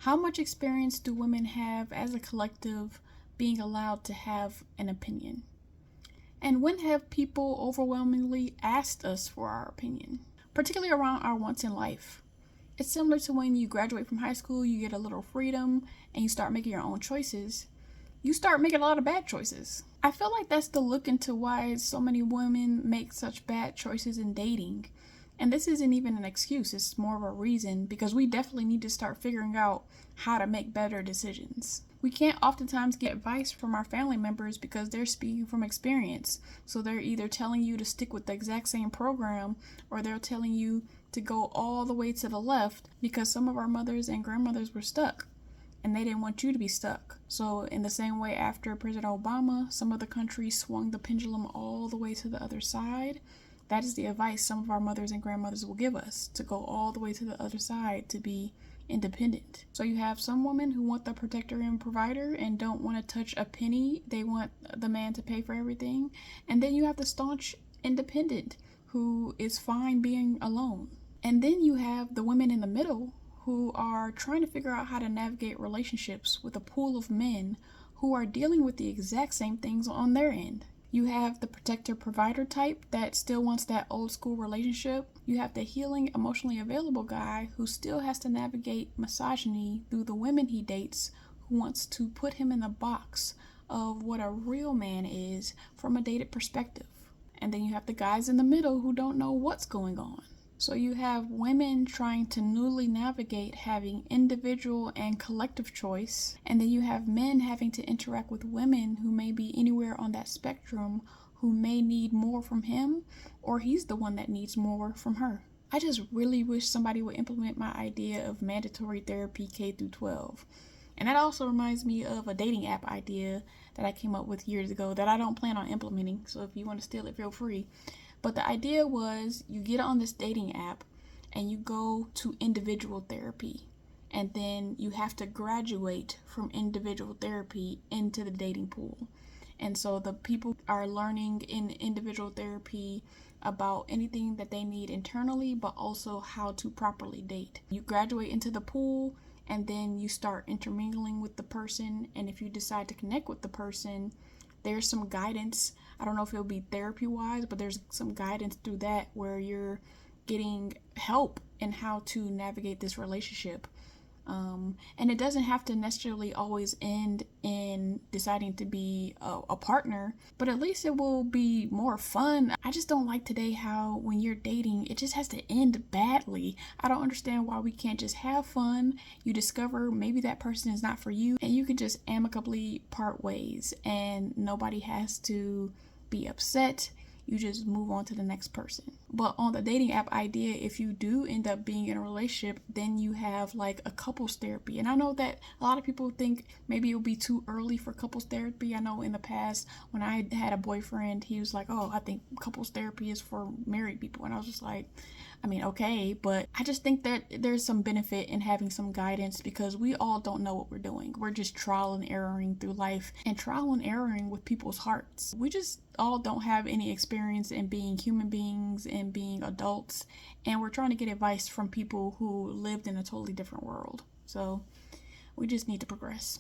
How much experience do women have as a collective being allowed to have an opinion? And when have people overwhelmingly asked us for our opinion, particularly around our wants in life? It's similar to when you graduate from high school, you get a little freedom and you start making your own choices. You start making a lot of bad choices. I feel like that's the look into why so many women make such bad choices in dating. And this isn't even an excuse, it's more of a reason, because we definitely need to start figuring out how to make better decisions. We can't oftentimes get advice from our family members because they're speaking from experience. So they're either telling you to stick with the exact same program, or they're telling you to go all the way to the left because some of our mothers and grandmothers were stuck and they didn't want you to be stuck. So in the same way, after President Obama, some of the countries swung the pendulum all the way to the other side. That is the advice some of our mothers and grandmothers will give us, to go all the way to the other side, to be independent. So you have some women who want the protector and provider and don't want to touch a penny. They want the man to pay for everything. And then you have the staunch independent who is fine being alone. And then you have the women in the middle who are trying to figure out how to navigate relationships with a pool of men who are dealing with the exact same things on their end. You have the protector provider type that still wants that old school relationship. You have the healing, emotionally available guy who still has to navigate misogyny through the women he dates, who wants to put him in the box of what a real man is from a dated perspective. And then you have the guys in the middle who don't know what's going on. So you have women trying to newly navigate having individual and collective choice, and then you have men having to interact with women who may be anywhere on that spectrum, who may need more from him, or he's the one that needs more from her. I just really wish somebody would implement my idea of mandatory therapy K through 12. And that also reminds me of a dating app idea that I came up with years ago that I don't plan on implementing, so if you want to steal it, feel free. But the idea was, you get on this dating app and you go to individual therapy, and then you have to graduate from individual therapy into the dating pool. And so the people are learning in individual therapy about anything that they need internally, but also how to properly date. You graduate into the pool, and then you start intermingling with the person. And if you decide to connect with the person, there's some guidance. I don't know if it'll be therapy wise, but there's some guidance through that where you're getting help in how to navigate this relationship. And it doesn't have to necessarily always end in deciding to be a partner, but at least it will be more fun. I just don't like today how when you're dating, it just has to end badly. I don't understand why we can't just have fun. You discover maybe that person is not for you, and you can just amicably part ways, and nobody has to be upset. You just move on to the next person. But on the dating app idea, if you do end up being in a relationship, then you have like a couples therapy. And I know that a lot of people think maybe it would be too early for couples therapy. I know in the past when I had a boyfriend, he was like, oh, I think couples therapy is for married people. And I was just like, I mean, okay, but I just think that there's some benefit in having some guidance, because we all don't know what we're doing. We're just trial and erroring through life, and trial and erroring with people's hearts. We just all don't have any experience in being human beings and being adults, and we're trying to get advice from people who lived in a totally different world. So we just need to progress.